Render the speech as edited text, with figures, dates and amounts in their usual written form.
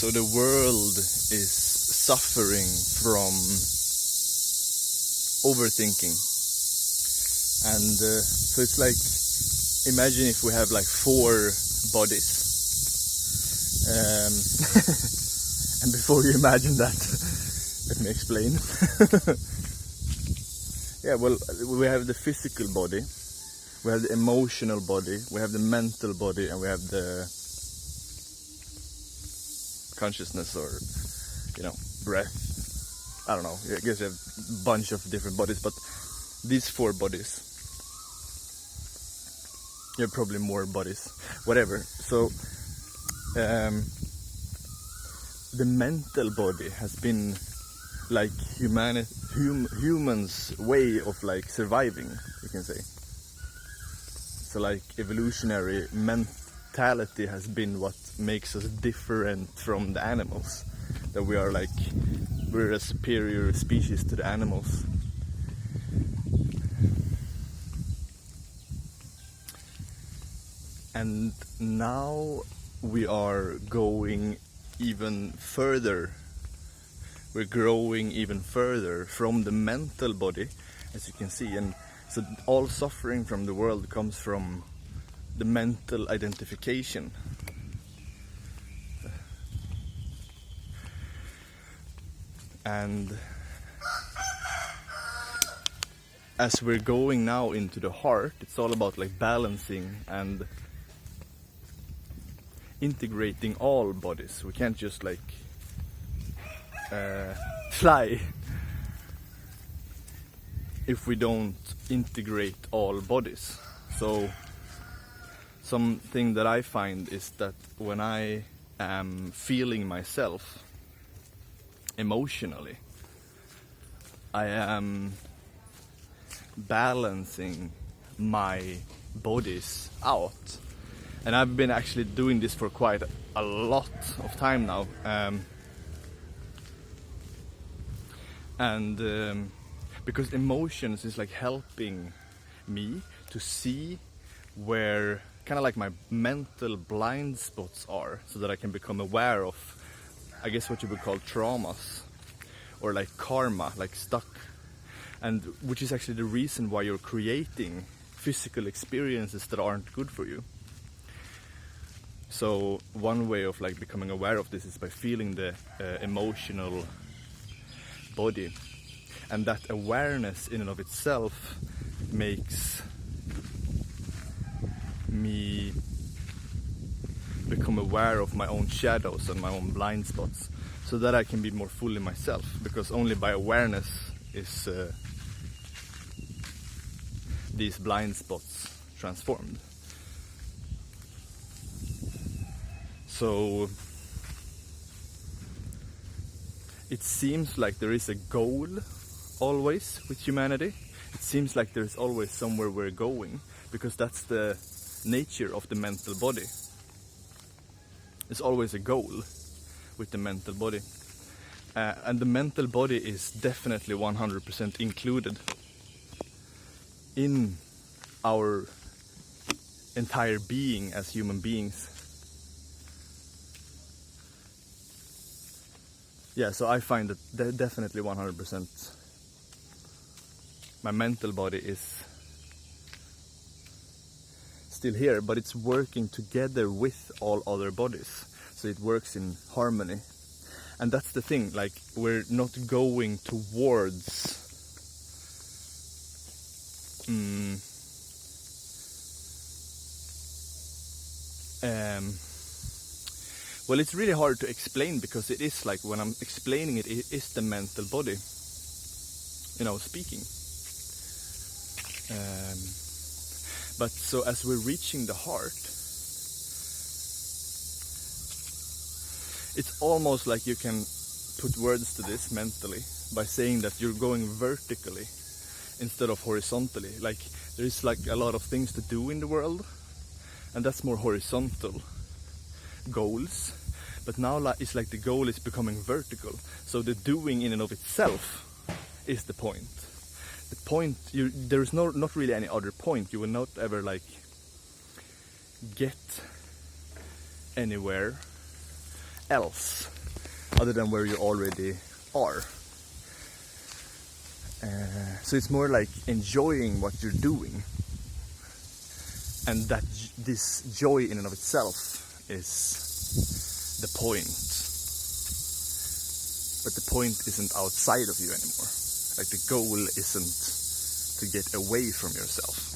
So the world is suffering from overthinking. And so it's like, imagine if we have like 4 bodies. And before you imagine that, let me explain. Yeah, well, we have the physical body, we have the emotional body, we have the mental body, and we have the consciousness, or, breath. I don't know, I guess you have a bunch of different bodies, but these 4 bodies, you have probably more bodies, whatever. So the mental body has been like humans' way of like surviving, you can say. So like evolutionary mentality has been what makes us different from the animals. That we're a superior species to the animals. And now we are going even further. We're growing even further from the mental body, as you can see. And so all suffering from the world comes from the mental identification. And as we're going now into the heart, it's all about like balancing and integrating all bodies. We can't just like fly if we don't integrate all bodies. So something that I find is that when I am feeling myself emotionally, I am balancing my bodies out. And I've been actually doing this for quite a lot of time now. Because emotions is like helping me to see where kind of like my mental blind spots are, so that I can become aware of, I guess, what you would call traumas, or like karma, like stuck. And which is actually the reason why you're creating physical experiences that aren't good for you. So one way of like becoming aware of this is by feeling the emotional body. And that awareness in and of itself makes me become aware of my own shadows and my own blind spots, so that I can be more fully myself. Because only by awareness is these blind spots transformed. So it seems like there is a goal always with humanity. It seems like there's always somewhere we're going, because that's the nature of the mental body. There's always a goal with the mental body. And the mental body is definitely 100% included in our entire being as human beings. Yeah, so I find that definitely 100% my mental body is still here, but it's working together with all other bodies. So it works in harmony. And that's the thing, like, we're not going towards well, it's really hard to explain, because it is like, when I'm explaining it, it is the mental body, speaking. But so as we're reaching the heart, it's almost like you can put words to this mentally by saying that you're going vertically instead of horizontally. Like, there's like a lot of things to do in the world, and that's more horizontal goals. But now it's like the goal is becoming vertical. So the doing in and of itself is the point. The point, there is not really any other point. You will not ever like get anywhere else other than where you already are. So it's more like enjoying what you're doing, and that this joy in and of itself is the point. But the point isn't outside of you anymore. Like the goal isn't to get away from yourself.